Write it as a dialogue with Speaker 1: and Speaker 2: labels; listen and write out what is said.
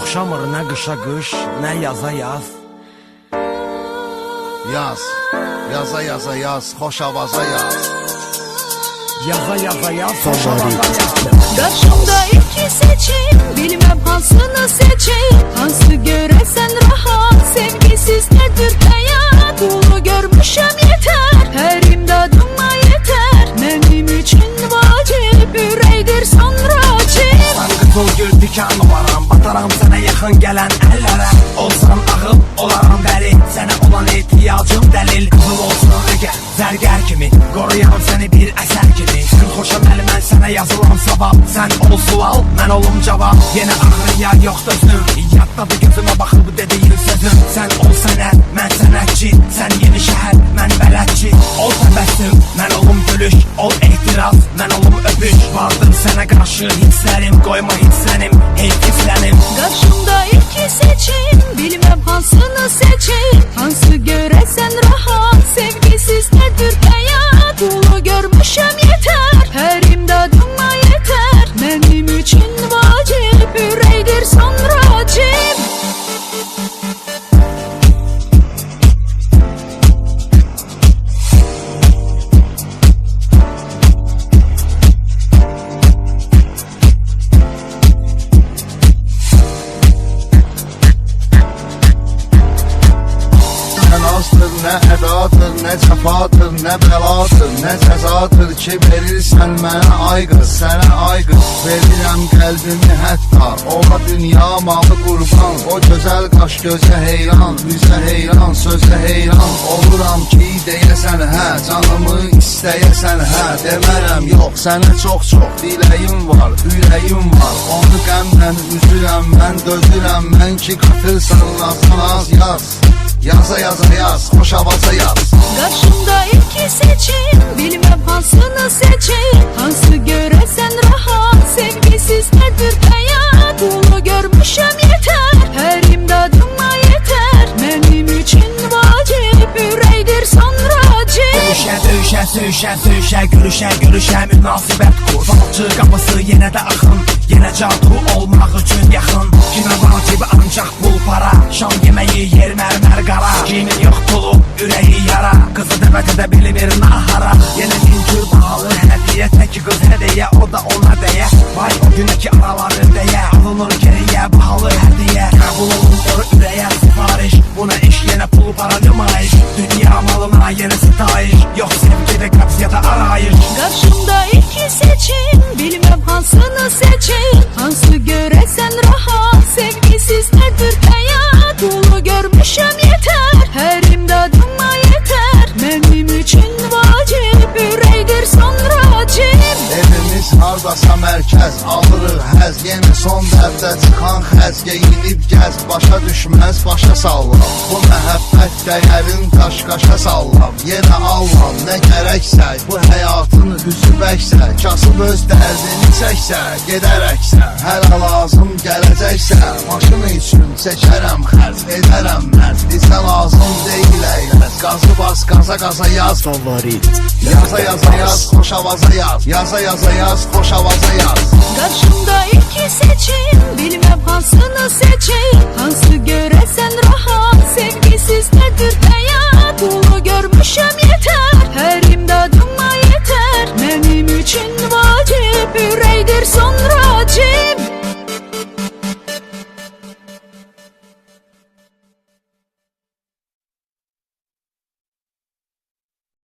Speaker 1: Oxşamır nə qışa qış, nə yaza yaz.
Speaker 2: Yaz, yaza yaza yaz, xoş avaza yaz.
Speaker 1: Yaza yaza yaz, xoş avaza yaz.
Speaker 3: Qarşımda iki seçim, bilmem hansını seçim. Hansı görəsən rahat, sevgisiz nədir həyat. Dolu görmüşəm yetər, hər imdadıma yetər. Mənim üçün vacib, ürəkdir sonra cib.
Speaker 1: Sən qızıl gül dikanı varam, bataram sənə yaxın gələn əllərə. Olsan ağıl, olaram dəli, sənə olan ehtiyacım dəlil. Qızıl olsun əgər, zərgər kimi, qoruyam səni bir əsər kimi. Sən xoşam əli, mən sənə yazılan savab. Sən ol sual, mən olum cavab. Yenə axırı yer yox dözüm, yaddadır gözümə baxıb dediyin sözüm. Sən ol sənət, mən sənətçi, sən yeni şəhər, mən bələdçi. Ol təbəssüm, mən olum gülüş, ol ehtiras, mən olum öpüş. Vardır sənə qarşı hisslərim, qoyma hisslənim, hisslənim.
Speaker 3: Qarşımda iki seçim, bilmem hansını seçim. Hansı görəsən rahat, sevgisiz nədir həyat. Dolu görmüşəm yetər, hər imdadıma yetər. Mənim üçün vacib, ürəkdir sonra cib.
Speaker 2: Nə ədadır, nə cəfadır, nə bəladır, nə cəzadır ki verirsən mənə ay qız, sənə ay qız. Verirəm qəlbimi hətta, ola dünya malı qurban. O gözəl qaş gözə heyran, üzə heyran, sözə heyran. Oluram ki deyəsən hə, canımı istəyəsən hə. Demərəm yox, sənə çox-çox diləyim var, ürəyim var. Onu qəmlə üzürəm, mən dözürəm, mən ki qatırsan az yaz. Yaza yaza yaz, xoş avaza yaz.
Speaker 3: Qarşımda iki seçim, bilmem hansını seçim. Hansı görəsən rahat, sevgisiz nədir həyat. Dolu görmüşəm yetər, hər imdadıma yetər. Mənim üçün vacib, ürəkdir sonra cib.
Speaker 1: Döyüşə, döyüşə, söyüşə, söyüşə, gülüşə, gülüşə, münasibət kur. Falcı qapısı yenə də axın, yenə cadu olmaq üçün yaxın. Kimə vacib ancaq pul para, şam yeməyi yer mərmər qara. Kimin yox pulu, ürəyi yara, qızı dəvət bilir nahara. Yenə mümkün pahalı hədiyyə, tək qız hədiyə, o da ona deyə. Vay o günəki araları deyə, alınır geriyə pahalı hədiyyə. Qəbul olunur ürəyə sifariş, buna iş yenə pul para nümayiş. Dünya malına yenə sitayiş, yox sevgidə qəbz ya da arayış.
Speaker 3: Qarşımda iki seçim, bilmem hansını seçim. Hansı görəsən rahat, sevgisiz nədir həyat. Dolu görmüşəm yetər, hər imdadıma yetər. Mənim üçün vacib, ürəkdir sonra cib.
Speaker 2: Evimiz hardasa mərkəz, alırıq həz. Yenə son dəbdə çıxan xəz, geyinib gəz. Başa düşməz, başa sallam. Bu məhəbbət dəyərin qaş-qaşa sallam. Yenə allam, nə gərəksə, bu həyatın üzü bəksə. Kasıb öz dərdini çəksə, gedərəksə. Hələ lazım gələcəksə, maşın üçün çəkərəm xərc, edərəm mərc. Bizə lazım deyil əyləz, qazı bas, qaza qaza yaz.
Speaker 1: Favorit.
Speaker 2: Yaza yaza yaz, xoş avaza yaz. Yaza yaza yaz, xoş avaza yaz.
Speaker 3: Qarşımda iki seçim, bilmem hansını seçim. Hansı görəsən rahat, sevgisiz nədir həyat. Dolu görmüşəm yetər, hər imdadıma yetər. Mənim üçün vacib, ürəkdir son